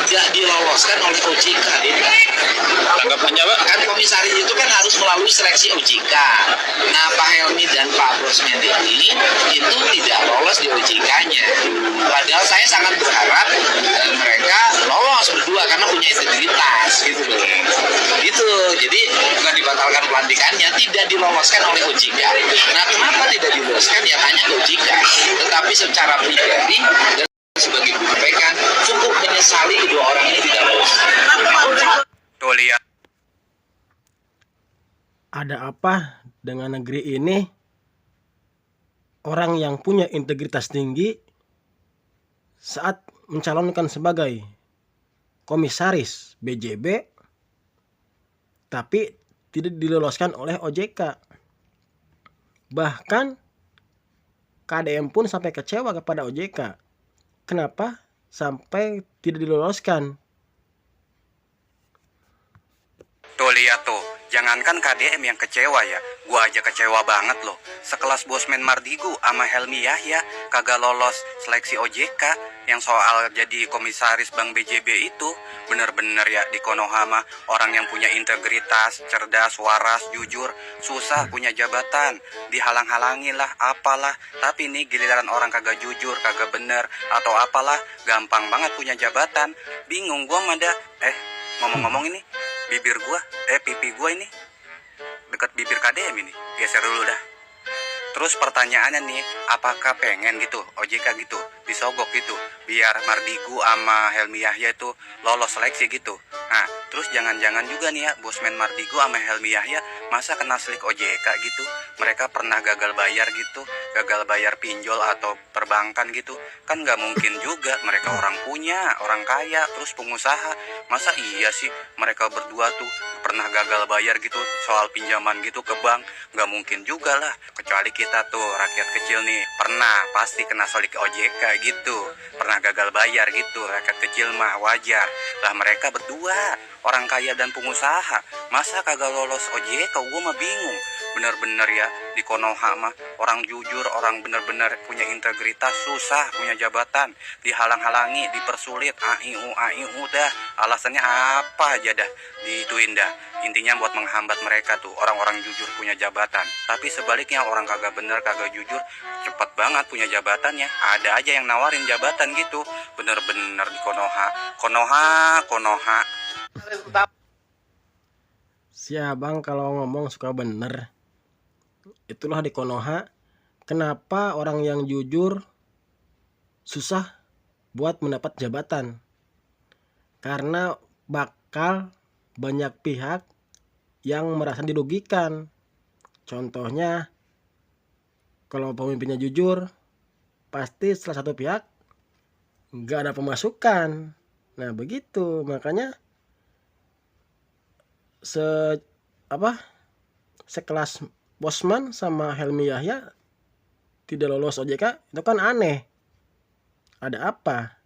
tidak diloloskan oleh OJK. Tanggapannya Pak? Kan komisaris itu kan harus melalui seleksi OJK. Nah, Pak Helmi dan Pak Bosman ini itu tidak lolos di OJK-nya. Padahal saya sangat berharap mereka lolos berdua karena punya integritas gitu loh. Itu jadi bukan dibatalkan pelantikannya, tidak diloloskan oleh OJK. Nah, kenapa tidak diloloskan ya hanya ke OJK, tetapi secara pribadi dan sebagai KPK cukup menyesali kedua orang ini tidak lolos. Tuh lihat. Ada apa dengan negeri ini? Orang yang punya integritas tinggi saat mencalonkan sebagai komisaris BJB tapi tidak diloloskan oleh OJK. Bahkan KDM pun sampai kecewa kepada OJK. Kenapa sampai tidak diloloskan? Tuh lihat tuh, jangankan KDM yang kecewa ya, gua aja kecewa banget loh. Sekelas Bosman Mardigu sama Helmi Yahya kagak lolos seleksi OJK yang soal jadi komisaris Bank BJB itu. Bener-bener ya di Konoha mah orang yang punya integritas, cerdas, waras, jujur, susah punya jabatan, dihalang-halangi lah, apalah. Tapi nih giliran orang kagak jujur, kagak bener, atau apalah, gampang banget punya jabatan. Bingung gua mah dah. Ngomong-ngomong ini, pipi gua ini dekat bibir KDM ini, geser dulu dah. Terus pertanyaannya nih, apakah pengen gitu OJK gitu disogok gitu biar Mardigu sama Helmi Yahya itu lolos seleksi gitu? Nah, terus jangan-jangan juga nih ya Bosman Mardigu sama Helmi Yahya masa kena slik OJK gitu? Mereka pernah gagal bayar gitu, gagal bayar pinjol atau perbankan gitu? Kan nggak mungkin juga, mereka orang punya, orang kaya, terus pengusaha. Masa iya sih mereka berdua tuh pernah gagal bayar gitu soal pinjaman gitu ke bank? Nggak mungkin juga lah, kecuali kita tuh rakyat kecil nih pernah pasti kena slik OJK gitu, pernah gagal bayar gitu. Rakyat kecil mah wajar lah, mereka berdua orang kaya dan pengusaha masa kagak lolos OJK? Gue mah bingung bener-bener ya. Di Konoha mah orang jujur, orang bener-bener punya integritas, susah punya jabatan, dihalang-halangi, dipersulit, AIU dah, alasannya apa aja dah diituin dah. Intinya buat menghambat mereka tuh orang-orang jujur punya jabatan. Tapi sebaliknya orang kagak bener, kagak jujur, cepet banget punya jabatannya. Ada aja yang nawarin jabatan gitu. Bener-bener di Konoha. Si abang kalau ngomong suka bener. Itulah di Konoha. Kenapa orang yang jujur susah buat mendapat jabatan? Karena bakal banyak pihak yang merasa dirugikan. Contohnya, kalau pemimpinnya jujur, pasti salah satu pihak nggak ada pemasukan. Nah begitu, makanya sekelas Bosman sama Helmi Yahya tidak lolos OJK, itu kan aneh. Ada apa?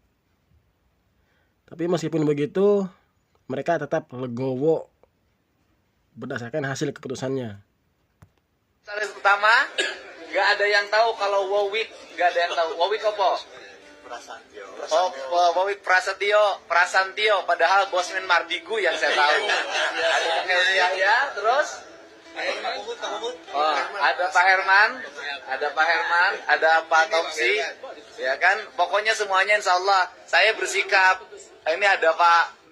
Tapi meskipun begitu, mereka tetap legowo berdasarkan hasil keputusannya. Salah pertama, nggak ada yang tahu kalau Wowik, nggak ada yang tahu. Wowik apa? Wowik Prasantio, padahal Bosman Mardigu yang saya tahu. Ada Helmi Yahya, terus ada Pak Herman, ada Pak Tomsi, ya kan? Pokoknya semuanya insya Allah saya bersikap. Ini ada Pak